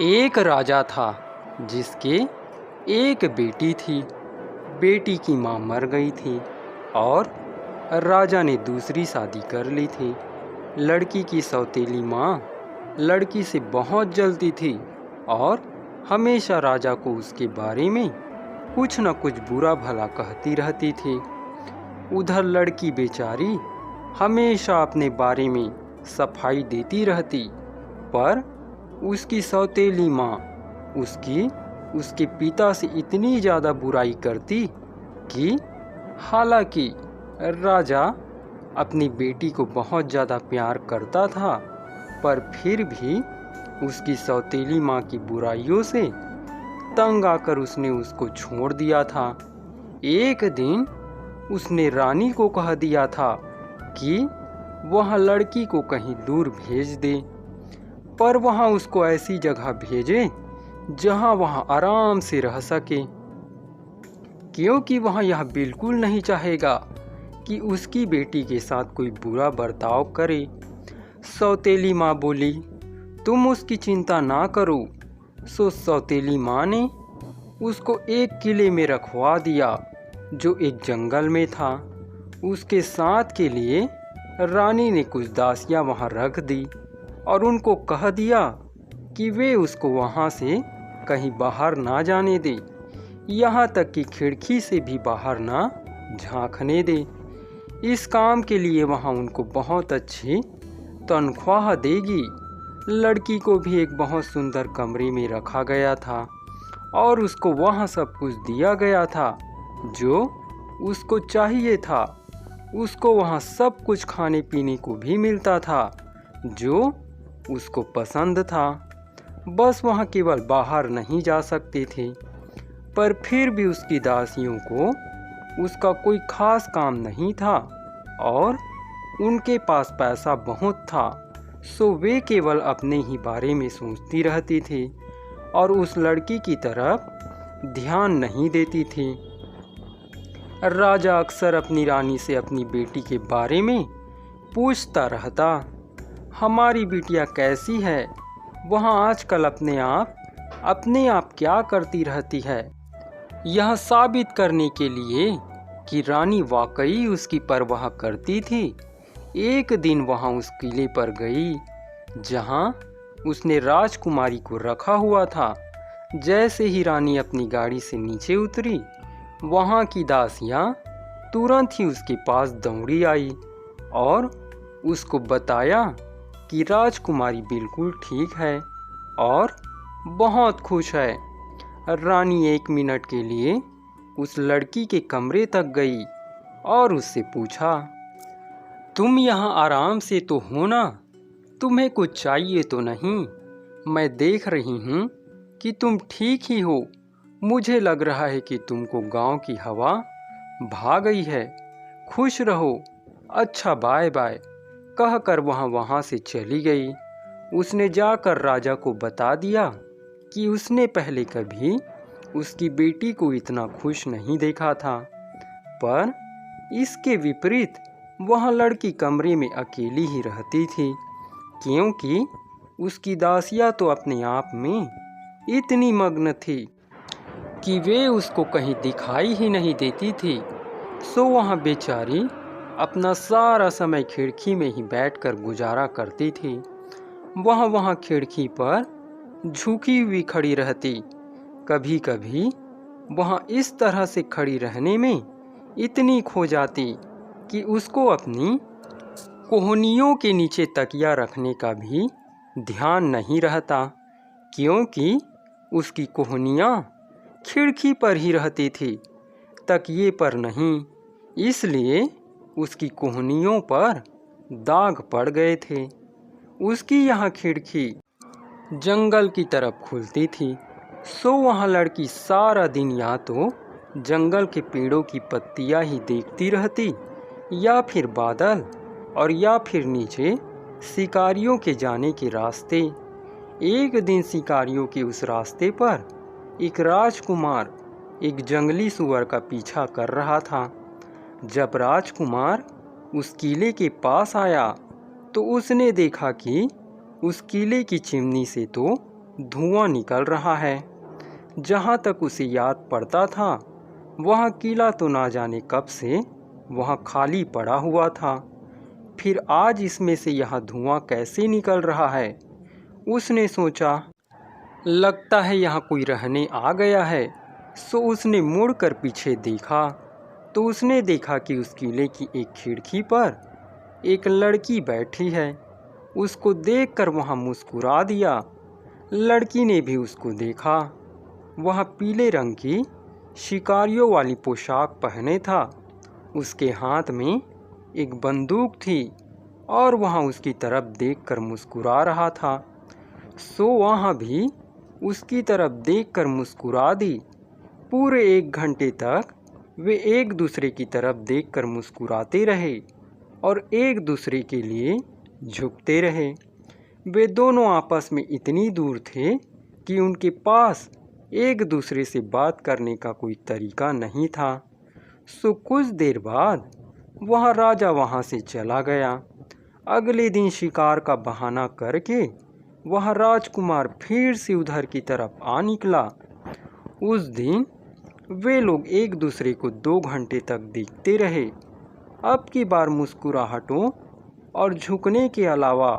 एक राजा था जिसके एक बेटी थी। बेटी की माँ मर गई थी और राजा ने दूसरी शादी कर ली थी। लड़की की सौतेली माँ लड़की से बहुत जलती थी और हमेशा राजा को उसके बारे में कुछ न कुछ बुरा भला कहती रहती थी। उधर लड़की बेचारी हमेशा अपने बारे में सफाई देती रहती, पर उसकी सौतेली माँ उसके पिता से इतनी ज़्यादा बुराई करती कि हालांकि राजा अपनी बेटी को बहुत ज़्यादा प्यार करता था, पर फिर भी उसकी सौतेली माँ की बुराइयों से तंग आकर उसने उसको छोड़ दिया था। एक दिन उसने रानी को कह दिया था कि वह लड़की को कहीं दूर भेज दे, पर वहाँ उसको ऐसी जगह भेजे जहाँ वह आराम से रह सके, क्योंकि वह यह बिल्कुल नहीं चाहेगा कि उसकी बेटी के साथ कोई बुरा बर्ताव करे। सौतेली माँ बोली, तुम उसकी चिंता ना करो। सो सौतेली माँ ने उसको एक किले में रखवा दिया जो एक जंगल में था। उसके साथ के लिए रानी ने कुछ दासियाँ वहाँ रख दी और उनको कह दिया कि वे उसको वहाँ से कहीं बाहर ना जाने दे, यहाँ तक कि खिड़की से भी बाहर ना झांकने दे। इस काम के लिए वहाँ उनको बहुत अच्छी तनख्वाह देगी। लड़की को भी एक बहुत सुंदर कमरे में रखा गया था और उसको वहाँ सब कुछ दिया गया था जो उसको चाहिए था। उसको वहाँ सब कुछ खाने पीने को भी मिलता था जो उसको पसंद था। बस वहाँ केवल बाहर नहीं जा सकते थे, पर फिर भी उसकी दासियों को उसका कोई खास काम नहीं था और उनके पास पैसा बहुत था। सो वे केवल अपने ही बारे में सोचती रहती थी और उस लड़की की तरफ ध्यान नहीं देती थी। राजा अक्सर अपनी रानी से अपनी बेटी के बारे में पूछता रहता, हमारी बिटिया कैसी है? वह आजकल अपने आप क्या करती रहती है? यह साबित करने के लिए कि रानी वाकई उसकी परवाह करती थी, एक दिन वहाँ उस किले पर गई जहाँ उसने राजकुमारी को रखा हुआ था। जैसे ही रानी अपनी गाड़ी से नीचे उतरी, वहाँ की दासियाँ तुरंत ही उसके पास दौड़ी आई और उसको बताया कि राजकुमारी बिल्कुल ठीक है और बहुत खुश है। रानी 1 मिनट के लिए उस लड़की के कमरे तक गई और उससे पूछा, तुम यहाँ आराम से तो हो ना? तुम्हें कुछ चाहिए तो नहीं? मैं देख रही हूँ कि तुम ठीक ही हो। मुझे लग रहा है कि तुमको गांव की हवा भा गई है। खुश रहो। अच्छा, बाय बाय कहकर वहाँ से चली गई। उसने जाकर राजा को बता दिया कि उसने पहले कभी उसकी बेटी को इतना खुश नहीं देखा था, पर इसके विपरीत वह लड़की कमरे में अकेली ही रहती थी, क्योंकि उसकी दासियाँ तो अपने आप में इतनी मग्न थी कि वे उसको कहीं दिखाई ही नहीं देती थी। सो वहाँ बेचारी अपना सारा समय खिड़की में ही बैठकर गुजारा करती थी। वहाँ खिड़की पर झुकी हुई खड़ी रहती। कभी कभी वहाँ इस तरह से खड़ी रहने में इतनी खो जाती कि उसको अपनी कोहनियों के नीचे तकिया रखने का भी ध्यान नहीं रहता, क्योंकि उसकी कोहनियाँ खिड़की पर ही रहती थी, तकिए पर नहीं। इसलिए उसकी कोहनियों पर दाग पड़ गए थे। उसकी यहाँ खिड़की जंगल की तरफ खुलती थी। सो वहाँ लड़की सारा दिन या तो जंगल के पेड़ों की पत्तियाँ ही देखती रहती, या फिर बादल, और या फिर नीचे शिकारियों के जाने के रास्ते। एक दिन शिकारियों के उस रास्ते पर एक राजकुमार एक जंगली सूअर का पीछा कर रहा था। जब राजकुमार उस किले के पास आया तो उसने देखा कि उस किले की चिमनी से तो धुआं निकल रहा है। जहाँ तक उसे याद पड़ता था, वह किला तो ना जाने कब से वहाँ खाली पड़ा हुआ था। फिर आज इसमें से यह धुआं कैसे निकल रहा है? उसने सोचा। लगता है यहाँ कोई रहने आ गया है। सो उसने मुड़कर पीछे देखा तो उसने देखा कि उस किले की एक खिड़की पर एक लड़की बैठी है। उसको देखकर वह मुस्कुरा दिया। लड़की ने भी उसको देखा। वह पीले रंग की शिकारियों वाली पोशाक पहने था। उसके हाथ में एक बंदूक थी और वह उसकी तरफ देखकर मुस्कुरा रहा था। सो वह भी उसकी तरफ देखकर मुस्कुरा दी। पूरे 1 घंटे तक वे एक दूसरे की तरफ देखकर मुस्कुराते रहे और एक दूसरे के लिए झुकते रहे। वे दोनों आपस में इतनी दूर थे कि उनके पास एक दूसरे से बात करने का कोई तरीका नहीं था। सो कुछ देर बाद वह राजा वहाँ से चला गया। अगले दिन शिकार का बहाना करके वह राजकुमार फिर से उधर की तरफ आ निकला। उस दिन वे लोग एक दूसरे को 2 घंटे तक देखते रहे। अब की बार मुस्कुराहटों और झुकने के अलावा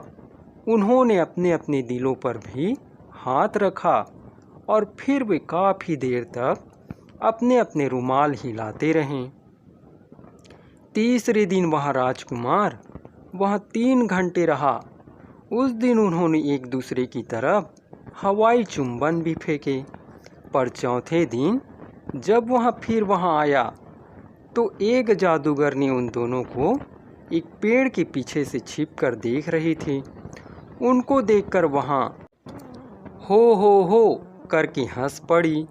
उन्होंने अपने अपने दिलों पर भी हाथ रखा और फिर वे काफ़ी देर तक अपने अपने रुमाल हिलाते रहें। तीसरे दिन वह राजकुमार वह 3 घंटे रहा। उस दिन उन्होंने एक दूसरे की तरफ हवाई चुंबन भी फेंके। पर चौथे दिन जब वह फिर वहाँ आया तो एक जादूगर ने उन दोनों को एक पेड़ के पीछे से छिपकर देख रही थी। उनको देखकर वहाँ हो करके हंस पड़ी।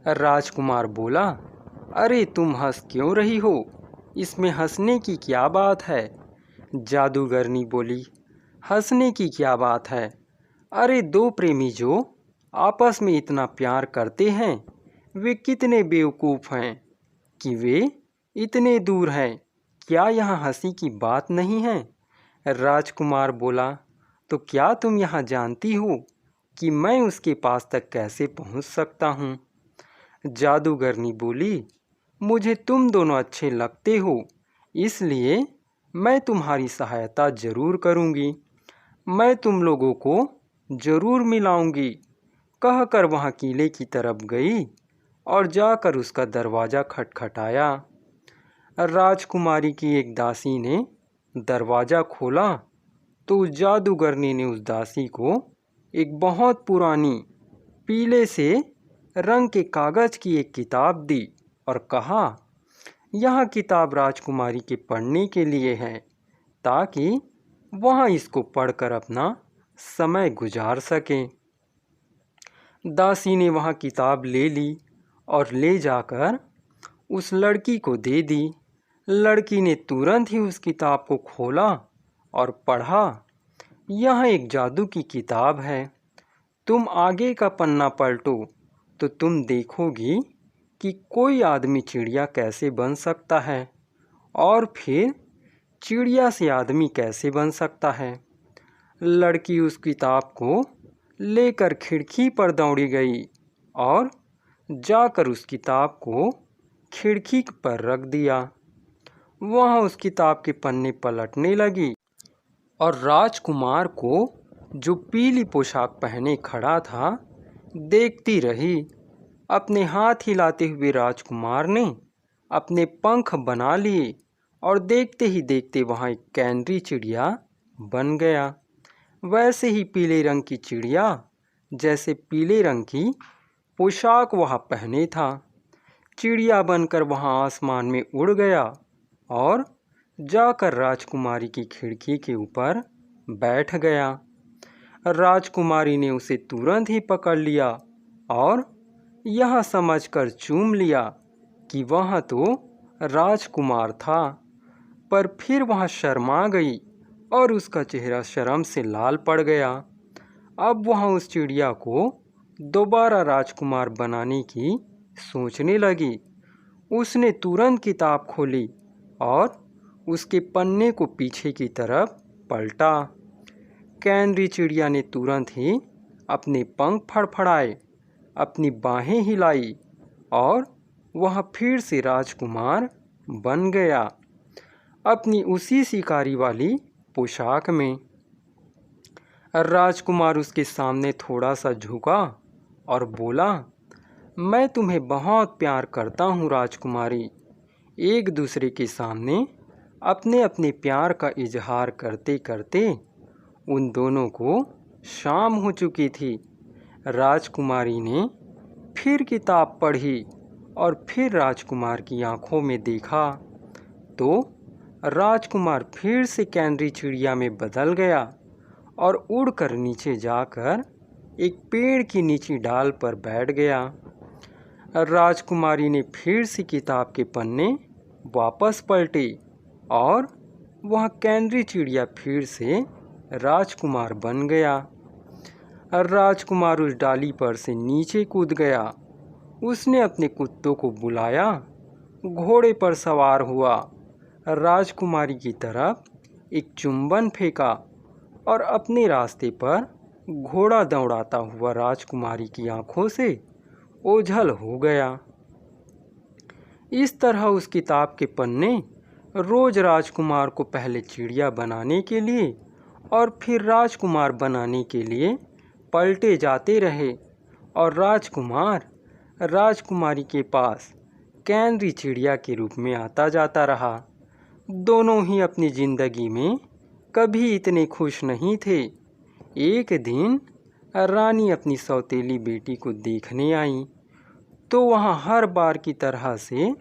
राजकुमार बोला, अरे तुम हंस क्यों रही हो? इसमें हंसने की क्या बात है? जादूगरनी बोली, हंसने की क्या बात है? अरे दो प्रेमी जो आपस में इतना प्यार करते हैं, वे कितने बेवकूफ़ हैं कि वे इतने दूर हैं। क्या यहाँ हंसी की बात नहीं है? राजकुमार बोला, तो क्या तुम यहाँ जानती हो कि मैं उसके पास तक कैसे पहुँच सकता हूँ? जादूगरनी बोली, मुझे तुम दोनों अच्छे लगते हो, इसलिए मैं तुम्हारी सहायता ज़रूर करूँगी। मैं तुम लोगों को ज़रूर मिलाऊंगी। कहकर वहाँ किले की तरफ गई और जाकर उसका दरवाज़ा खटखटाया। राजकुमारी की एक दासी ने दरवाज़ा खोला तो उस जादूगरनी ने उस दासी को एक बहुत पुरानी पीले से रंग के कागज़ की एक किताब दी और कहा, यह किताब राजकुमारी के पढ़ने के लिए है ताकि वह इसको पढ़कर अपना समय गुजार सके। दासी ने वह किताब ले ली और ले जाकर उस लड़की को दे दी। लड़की ने तुरंत ही उस किताब को खोला और पढ़ा। यह एक जादू की किताब है। तुम आगे का पन्ना पलटो तो तुम देखोगी कि कोई आदमी चिड़िया कैसे बन सकता है और फिर चिड़िया से आदमी कैसे बन सकता है। लड़की उस किताब को लेकर खिड़की पर दौड़ी गई और जाकर उस किताब को खिड़की पर रख दिया। वह उस किताब के पन्ने पलटने लगी और राजकुमार को, जो पीली पोशाक पहने खड़ा था, देखती रही। अपने हाथ हिलाते हुए राजकुमार ने अपने पंख बना लिए और देखते ही देखते वहाँ एक कैनरी चिड़िया बन गया। वैसे ही पीले रंग की चिड़िया जैसे पीले रंग की पोशाक वह पहने था, चिड़िया बनकर वहाँ आसमान में उड़ गया और जाकर राजकुमारी की खिड़की के ऊपर बैठ गया। राजकुमारी ने उसे तुरंत ही पकड़ लिया और यह समझकर चूम लिया कि वह तो राजकुमार था। पर फिर वह शर्मा गई और उसका चेहरा शर्म से लाल पड़ गया। अब वह उस चिड़िया को दोबारा राजकुमार बनाने की सोचने लगी। उसने तुरंत किताब खोली और उसके पन्ने को पीछे की तरफ पलटा। कैनरी चिड़िया ने तुरंत ही अपने पंख फड़फड़ाए, अपनी बाहें हिलाई और वह फिर से राजकुमार बन गया, अपनी उसी शिकारी वाली पोशाक में। राजकुमार उसके सामने थोड़ा सा झुका और बोला, मैं तुम्हें बहुत प्यार करता हूँ राजकुमारी। एक दूसरे के सामने अपने अपने प्यार का इजहार करते करते उन दोनों को शाम हो चुकी थी। राजकुमारी ने फिर किताब पढ़ी और फिर राजकुमार की आंखों में देखा तो राजकुमार फिर से कैनरी चिड़िया में बदल गया और उड़कर नीचे जाकर एक पेड़ की निचली डाल पर बैठ गया। राजकुमारी ने फिर से किताब के पन्ने वापस पलटे और वह कैनरी चिड़िया फिर से राजकुमार बन गया। राजकुमार उस डाली पर से नीचे कूद गया। उसने अपने कुत्तों को बुलाया, घोड़े पर सवार हुआ, राजकुमारी की तरफ एक चुंबन फेंका और अपने रास्ते पर घोड़ा दौड़ाता हुआ राजकुमारी की आंखों से ओझल हो गया। इस तरह उस किताब के पन्ने रोज राजकुमार को पहले चिड़िया बनाने के लिए और फिर राजकुमार बनाने के लिए पलटे जाते रहे और राजकुमार राजकुमारी के पास कैनरी चिड़िया के रूप में आता जाता रहा। दोनों ही अपनी जिंदगी में कभी इतने खुश नहीं थे। एक दिन रानी अपनी सौतेली बेटी को देखने आई तो वहाँ हर बार की तरह से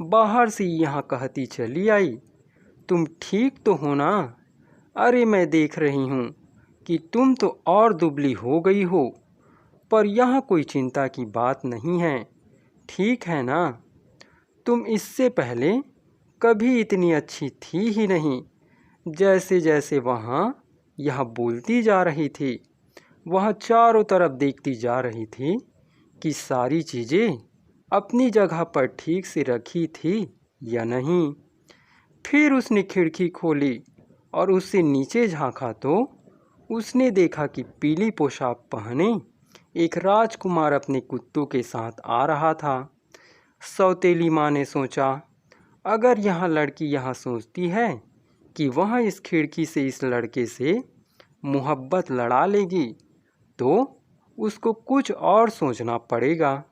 बाहर से यहाँ कहती चली आई, तुम ठीक तो हो ना? अरे मैं देख रही हूँ कि तुम तो और दुबली हो गई हो, पर यहाँ कोई चिंता की बात नहीं है, ठीक है ना? तुम इससे पहले कभी इतनी अच्छी थी ही नहीं। जैसे जैसे वहाँ यह बोलती जा रही थी, वह चारों तरफ देखती जा रही थी कि सारी चीज़ें अपनी जगह पर ठीक से रखी थी या नहीं। फिर उसने खिड़की खोली और उससे नीचे झांका तो उसने देखा कि पीली पोशाक पहने एक राजकुमार अपने कुत्तों के साथ आ रहा था। सौतेली माँ ने सोचा, अगर यह लड़की यहाँ सोचती है कि वह इस खिड़की से इस लड़के से मोहब्बत लड़ा लेगी तो उसको कुछ और सोचना पड़ेगा।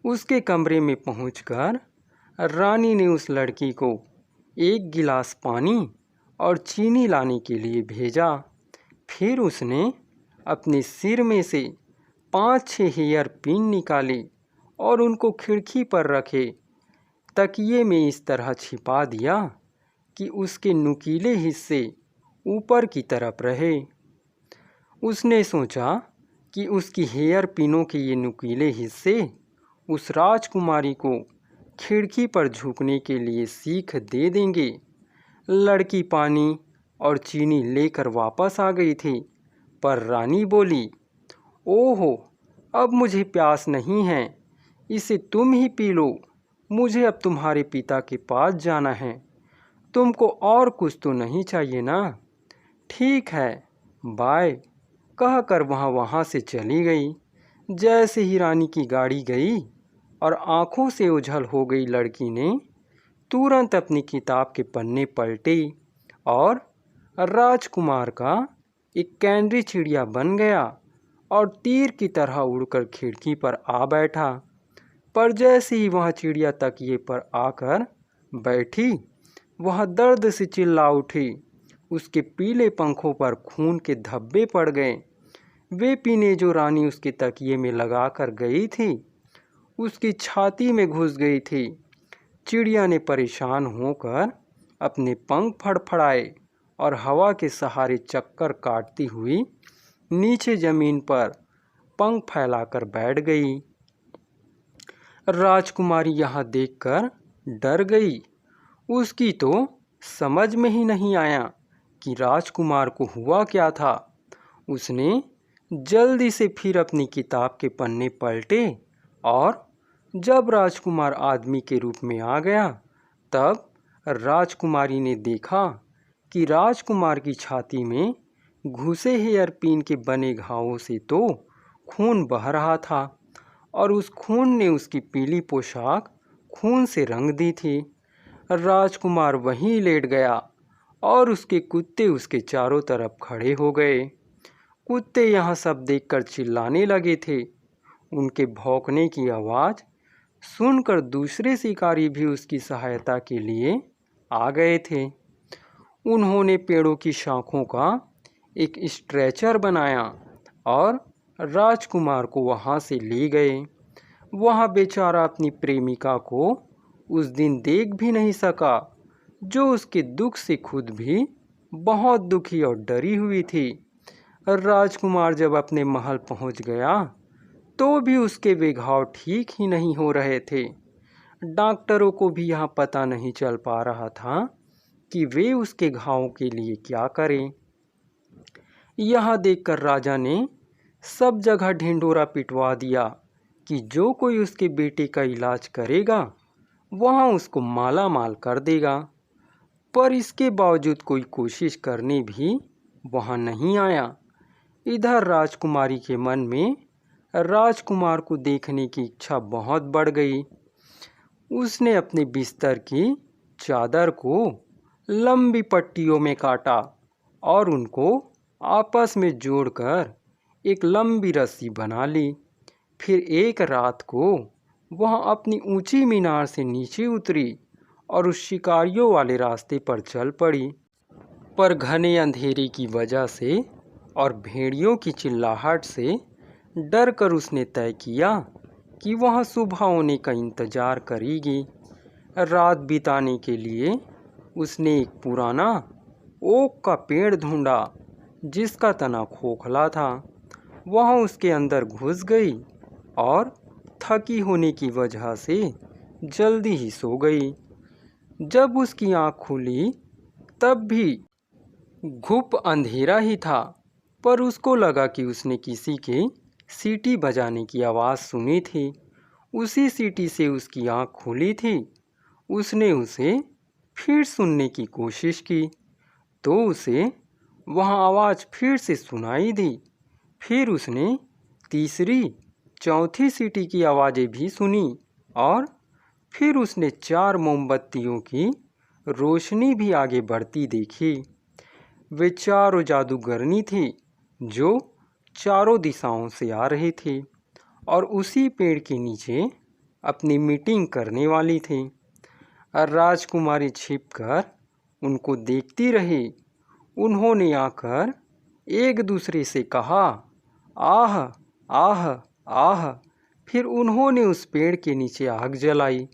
उसके कमरे में पहुंचकर रानी ने उस लड़की को एक गिलास पानी और चीनी लाने के लिए भेजा। फिर उसने अपने सिर में से 5-6 हेयर पिन निकाले और उनको खिड़की पर रखे, तकिए में इस तरह छिपा दिया कि उसके नुकीले हिस्से ऊपर की तरफ रहे। उसने सोचा कि उसकी हेयर पिनों के ये नुकीले हिस्से उस राजकुमारी को खिड़की पर झुकने के लिए सीख दे देंगे। लड़की पानी और चीनी लेकर वापस आ गई थी, पर रानी बोली, ओहो, अब मुझे प्यास नहीं है, इसे तुम ही पी लो, मुझे अब तुम्हारे पिता के पास जाना है। तुमको और कुछ तो नहीं चाहिए ना? ठीक है, बाय, कहकर वहाँ से चली गई। जैसे ही रानी की गाड़ी गई और आंखों से ओझल हो गई लड़की ने तुरंत अपनी किताब के पन्ने पलटे और राजकुमार का एक कैनरी चिड़िया बन गया और तीर की तरह उड़कर खिड़की पर आ बैठा। पर जैसे ही वह चिड़िया तकिए पर आकर बैठी, वह दर्द से चिल्ला उठी। उसके पीले पंखों पर खून के धब्बे पड़ गए। वे पीने जो रानी उसके तकिए में लगा कर गई थी, उसकी छाती में घुस गई थी। चिड़िया ने परेशान होकर अपने पंख फड़फड़ाए और हवा के सहारे चक्कर काटती हुई नीचे जमीन पर पंख फैलाकर बैठ गई। राजकुमारी यह देखकर डर गई। उसकी तो समझ में ही नहीं आया कि राजकुमार को हुआ क्या था। उसने जल्दी से फिर अपनी किताब के पन्ने पलटे और जब राजकुमार आदमी के रूप में आ गया, तब राजकुमारी ने देखा कि राजकुमार की छाती में घुसे हेयरपिन के बने घावों से तो खून बह रहा था और उस खून ने उसकी पीली पोशाक खून से रंग दी थी। राजकुमार वहीं लेट गया और उसके कुत्ते उसके चारों तरफ खड़े हो गए। कुत्ते यह सब देखकर चिल्लाने लगे थे। उनके भौंकने की आवाज़ सुनकर दूसरे शिकारी भी उसकी सहायता के लिए आ गए थे। उन्होंने पेड़ों की शाखों का एक स्ट्रेचर बनाया और राजकुमार को वहां से ले गए। वह बेचारा अपनी प्रेमिका को उस दिन देख भी नहीं सका, जो उसके दुख से खुद भी बहुत दुखी और डरी हुई थी। राजकुमार जब अपने महल पहुंच गया तो भी उसके वे घाव ठीक ही नहीं हो रहे थे। डॉक्टरों को भी यह पता नहीं चल पा रहा था कि वे उसके घावों के लिए क्या करें। यह देखकर राजा ने सब जगह ढिंढोरा पिटवा दिया कि जो कोई उसके बेटे का इलाज करेगा वह उसको माला माल कर देगा। पर इसके बावजूद कोई कोशिश करने भी वहाँ नहीं आया। इधर राजकुमारी के मन में राजकुमार को देखने की इच्छा बहुत बढ़ गई। उसने अपने बिस्तर की चादर को लंबी पट्टियों में काटा और उनको आपस में जोड़कर एक लंबी रस्सी बना ली। फिर एक रात को वह अपनी ऊंची मीनार से नीचे उतरी और उस शिकारियों वाले रास्ते पर चल पड़ी। पर घने अंधेरे की वजह से और भेड़ियों की चिल्लाहट से डर कर उसने तय किया कि वह सुबह होने का इंतजार करेगी। रात बिताने के लिए उसने एक पुराना ओक का पेड़ ढूंढा जिसका तना खोखला था। वह उसके अंदर घुस गई और थकी होने की वजह से जल्दी ही सो गई। जब उसकी आँख खुली तब भी घुप अंधेरा ही था, पर उसको लगा कि उसने किसी के सीटी बजाने की आवाज़ सुनी थी। उसी सीटी से उसकी आँख खुली थी। उसने उसे फिर सुनने की कोशिश की तो उसे वह आवाज़ फिर से सुनाई दी। फिर उसने तीसरी चौथी सीटी की आवाज़ें भी सुनी और फिर उसने 4 मोमबत्तियों की रोशनी भी आगे बढ़ती देखी। वे चारों जादूगरनी थी जो चारों दिशाओं से आ रही थी और उसी पेड़ के नीचे अपनी मीटिंग करने वाली थी। राजकुमारी छिपकर उनको देखती रही। उन्होंने आकर एक दूसरे से कहा, आह आह आह। फिर उन्होंने उस पेड़ के नीचे आग जलाई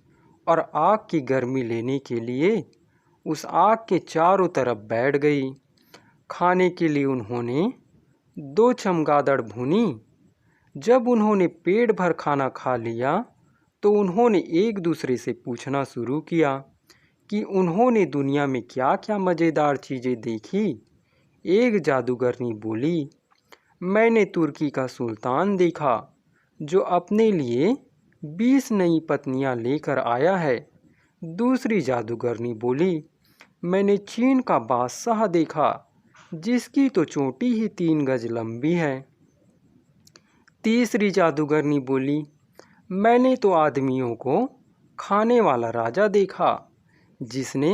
और आग की गर्मी लेने के लिए उस आग के चारों तरफ बैठ गई। खाने के लिए उन्होंने 2 चमगादड़ भुनी। जब उन्होंने पेट भर खाना खा लिया तो उन्होंने एक दूसरे से पूछना शुरू किया कि उन्होंने दुनिया में क्या क्या मज़ेदार चीज़ें देखी। एक जादूगरनी बोली, मैंने तुर्की का सुल्तान देखा जो अपने लिए 20 नई पत्नियां लेकर आया है। दूसरी जादूगरनी बोली, मैंने चीन का बादशाह देखा जिसकी तो चोटी ही 3 गज लंबी है। तीसरी जादूगरनी बोली, मैंने तो आदमियों को खाने वाला राजा देखा जिसने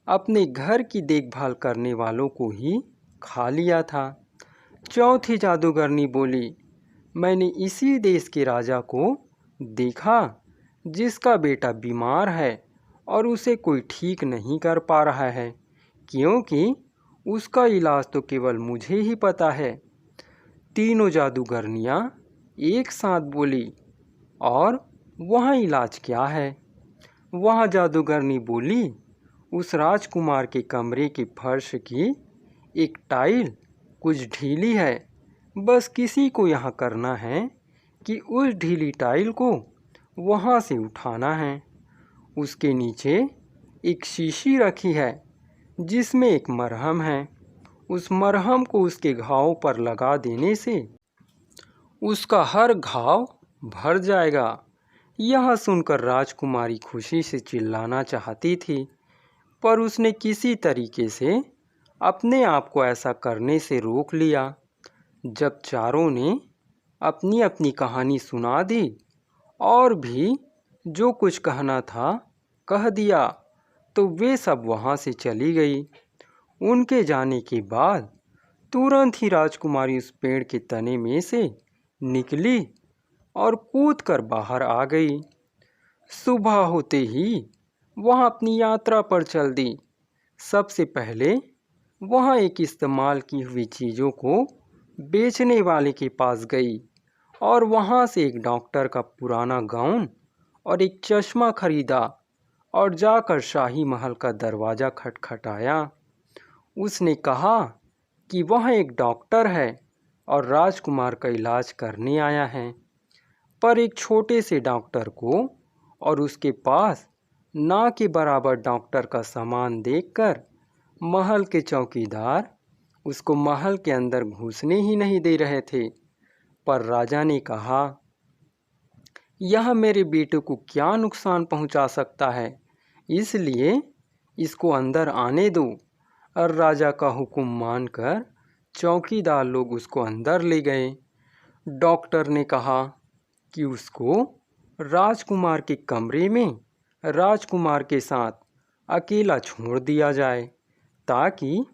अपने घर की देखभाल करने वालों को ही खा लिया था। चौथी जादूगरनी बोली, मैंने इसी देश के राजा को देखा जिसका बेटा बीमार है और उसे कोई ठीक नहीं कर पा रहा है क्योंकि उसका इलाज तो केवल मुझे ही पता है। तीनों जादूगरनियाँ एक साथ बोली, और वह इलाज क्या है? वह जादूगरनी बोली, उस राजकुमार के कमरे के फर्श की एक टाइल कुछ ढीली है। बस किसी को यहाँ करना है कि उस ढीली टाइल को वहाँ से उठाना है। उसके नीचे एक शीशी रखी है जिसमें एक मरहम है। उस मरहम को उसके घाव पर लगा देने से उसका हर घाव भर जाएगा। यह सुनकर राजकुमारी खुशी से चिल्लाना चाहती थी, पर उसने किसी तरीके से अपने आप को ऐसा करने से रोक लिया। जब चारों ने अपनी अपनी कहानी सुना दी और भी जो कुछ कहना था कह दिया, तो वे सब वहाँ से चली गई। उनके जाने के बाद तुरंत ही राजकुमारी उस पेड़ के तने में से निकली और कूदकर बाहर आ गई। सुबह होते ही वह अपनी यात्रा पर चल दी। सबसे पहले वह एक इस्तेमाल की हुई चीज़ों को बेचने वाले के पास गई और वहाँ से एक डॉक्टर का पुराना गाउन और एक चश्मा खरीदा और जाकर शाही महल का दरवाज़ा खटखटाया। उसने कहा कि वह एक डॉक्टर है और राजकुमार का इलाज करने आया है। पर एक छोटे से डॉक्टर को और उसके पास ना के बराबर डॉक्टर का सामान देखकर महल के चौकीदार उसको महल के अंदर घुसने ही नहीं दे रहे थे। पर राजा ने कहा, यह मेरे बेटे को क्या नुकसान पहुंचा सकता है, इसलिए इसको अंदर आने दो। और राजा का हुक्म मानकर चौकीदार लोग उसको अंदर ले गए। डॉक्टर ने कहा कि उसको राजकुमार के कमरे में राजकुमार के साथ अकेला छोड़ दिया जाए ताकि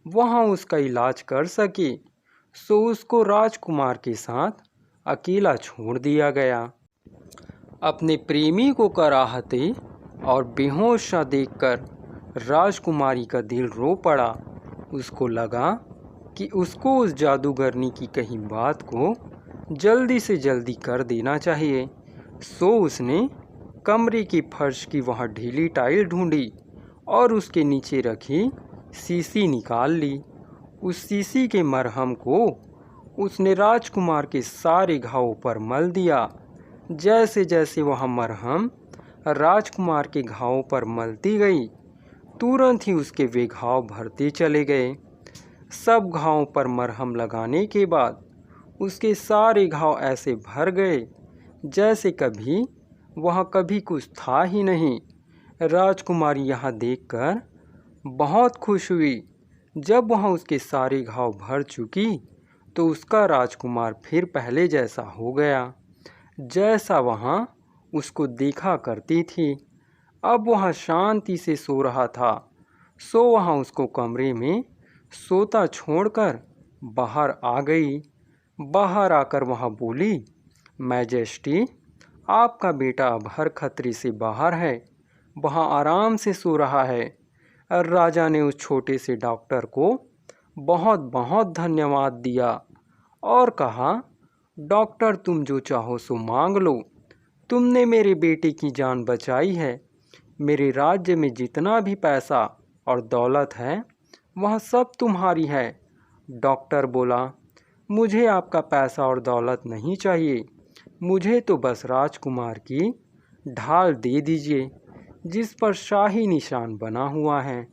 वहाँ उसका इलाज कर सके। सो उसको राजकुमार के साथ अकेला छोड़ दिया गया। अपने प्रेमी को कराहते और बेहोश सा देखकर राजकुमारी का दिल रो पड़ा। उसको लगा कि उसको उस जादूगरनी की कही बात को जल्दी से जल्दी कर देना चाहिए। सो उसने कमरे की फर्श की वहाँ ढीली टाइल ढूंढी और उसके नीचे रखी शीशी निकाल ली। उस शीशी के मरहम को उसने राजकुमार के सारे घावों पर मल दिया। जैसे जैसे वह मरहम राजकुमार के घावों पर मलती गई, तुरंत ही उसके वे घाव भरते चले गए। सब घावों पर मरहम लगाने के बाद उसके सारे घाव ऐसे भर गए जैसे कभी कुछ था ही नहीं। राजकुमारी यह देखकर बहुत खुश हुई। जब वह उसके सारे घाव भर चुकी तो उसका राजकुमार फिर पहले जैसा हो गया, जैसा वहाँ उसको देखा करती थी। अब वह शांति से सो रहा था। सो वह उसको कमरे में सोता छोड़कर बाहर आ गई। बाहर आकर वह बोली, मैजेस्टी, आपका बेटा अब हर खतरे से बाहर है, वहाँ आराम से सो रहा है। और राजा ने उस छोटे से डॉक्टर को बहुत बहुत धन्यवाद दिया और कहा, डॉक्टर, तुम जो चाहो सो मांग लो। तुमने मेरे बेटे की जान बचाई है। मेरे राज्य में जितना भी पैसा और दौलत है वह सब तुम्हारी है। डॉक्टर बोला, मुझे आपका पैसा और दौलत नहीं चाहिए, मुझे तो बस राजकुमार की ढाल दे दीजिए जिस पर शाही निशान बना हुआ है,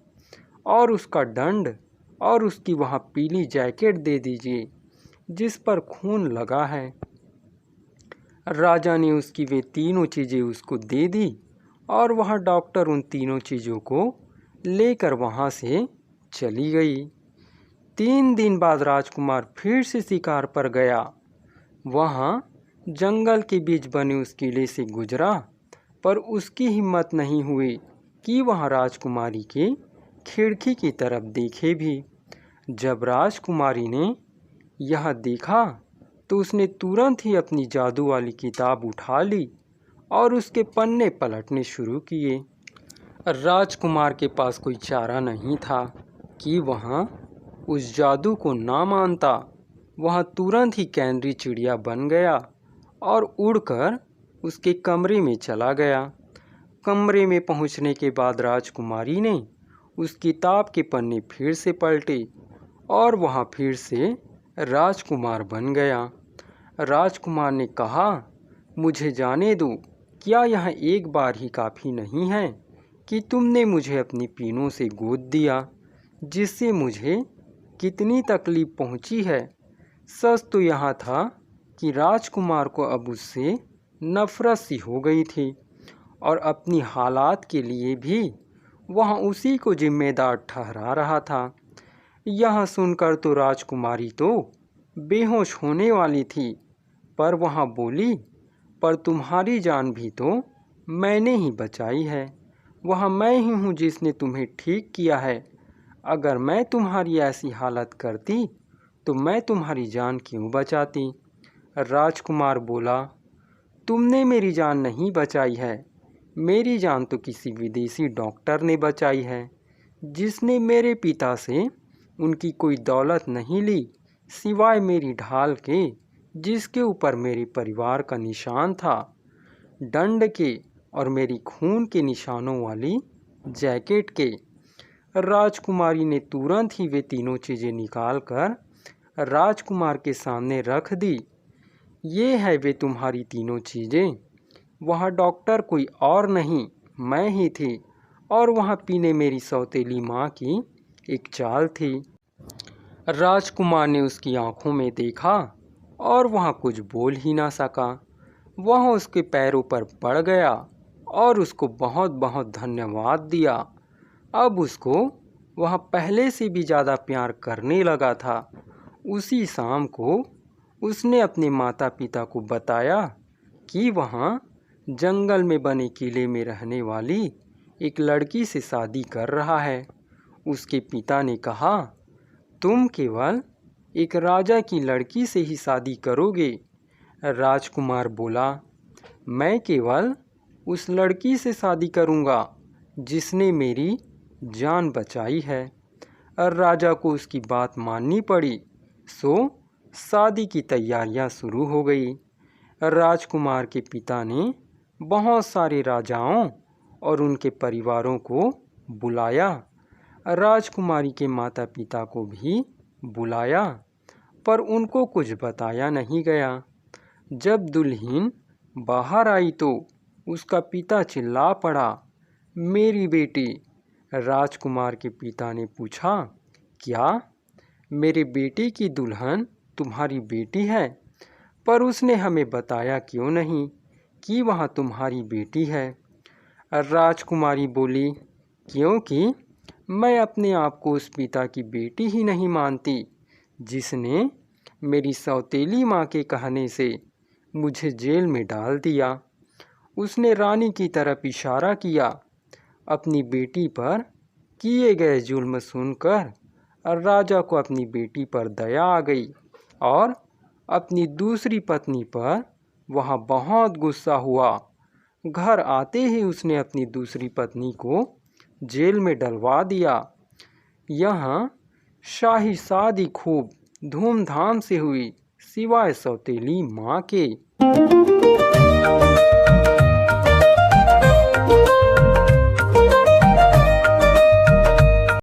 और उसका दंड और उसकी वह पीली जैकेट दे दीजिए जिस पर खून लगा है। राजा ने उसकी वे तीनों चीज़ें उसको दे दी और वह डॉक्टर उन तीनों चीज़ों को लेकर वहाँ से चली गई। 3 दिन बाद राजकुमार फिर से शिकार पर गया। वहाँ जंगल के बीच बने उस किले से गुजरा, पर उसकी हिम्मत नहीं हुई कि वह राजकुमारी के खिड़की की तरफ देखे भी। जब राजकुमारी ने यह देखा तो उसने तुरंत ही अपनी जादू वाली किताब उठा ली और उसके पन्ने पलटने शुरू किए। राजकुमार के पास कोई चारा नहीं था कि वह उस जादू को ना मानता। वह तुरंत ही कैनरी चिड़िया बन गया और उड़कर उसके कमरे में चला गया। कमरे में पहुंचने के बाद राजकुमारी ने उस किताब के पन्ने फिर से पलटे और वह फिर से राजकुमार बन गया। राजकुमार ने कहा, मुझे जाने दो, क्या यह एक बार ही काफ़ी नहीं है कि तुमने मुझे अपनी पीनों से गोद दिया, जिससे मुझे कितनी तकलीफ़ पहुंची है। सच तो यह था कि राजकुमार को अब उससे नफ़रत सी हो गई थी और अपनी हालात के लिए भी वह उसी को जिम्मेदार ठहरा रहा था। यह सुनकर तो राजकुमारी तो बेहोश होने वाली थी, पर वह बोली, पर तुम्हारी जान भी तो मैंने ही बचाई है। वह मैं ही हूँ जिसने तुम्हें ठीक किया है। अगर मैं तुम्हारी ऐसी हालत करती तो मैं तुम्हारी जान क्यों बचाती। राजकुमार बोला, तुमने मेरी जान नहीं बचाई है, मेरी जान तो किसी विदेशी डॉक्टर ने बचाई है, जिसने मेरे पिता से उनकी कोई दौलत नहीं ली सिवाय मेरी ढाल के, जिसके ऊपर मेरे परिवार का निशान था, दंड के और मेरी खून के निशानों वाली जैकेट के। राजकुमारी ने तुरंत ही वे तीनों चीज़ें निकाल कर राजकुमार के सामने रख दी। ये है वे तुम्हारी तीनों चीज़ें। वह डॉक्टर कोई और नहीं, मैं ही थी, और वहाँ पीने मेरी सौतेली माँ की एक चाल थी। राजकुमार ने उसकी आंखों में देखा और वह कुछ बोल ही ना सका। वह उसके पैरों पर पड़ गया और उसको बहुत बहुत धन्यवाद दिया। अब उसको वह पहले से भी ज़्यादा प्यार करने लगा था। उसी शाम को उसने अपने माता पिता को बताया कि वहाँ जंगल में बने किले में रहने वाली एक लड़की से शादी कर रहा है। उसके पिता ने कहा, तुम केवल एक राजा की लड़की से ही शादी करोगे। राजकुमार बोला, मैं केवल उस लड़की से शादी करूँगा जिसने मेरी जान बचाई है। राजा को उसकी बात माननी पड़ी, सो शादी की तैयारियां शुरू हो गई। राजकुमार के पिता ने बहुत सारे राजाओं और उनके परिवारों को बुलाया। राजकुमारी के माता पिता को भी बुलाया, पर उनको कुछ बताया नहीं गया। जब दुल्हन बाहर आई तो उसका पिता चिल्ला पड़ा, मेरी बेटी। राजकुमार के पिता ने पूछा, क्या मेरे बेटे की दुल्हन तुम्हारी बेटी है? पर उसने हमें बताया क्यों नहीं कि वह तुम्हारी बेटी है। राजकुमारी बोली, क्योंकि मैं अपने आप को उस पिता की बेटी ही नहीं मानती जिसने मेरी सौतेली माँ के कहने से मुझे जेल में डाल दिया। उसने रानी की तरफ इशारा किया। अपनी बेटी पर किए गए जुल्म सुनकर राजा को अपनी बेटी पर दया आ गई और अपनी दूसरी पत्नी पर वह बहुत गुस्सा हुआ। घर आते ही उसने अपनी दूसरी पत्नी को जेल में डलवा दिया। यहाँ शाही शादी खूब धूमधाम से हुई, सिवाय सौतेली माँ के।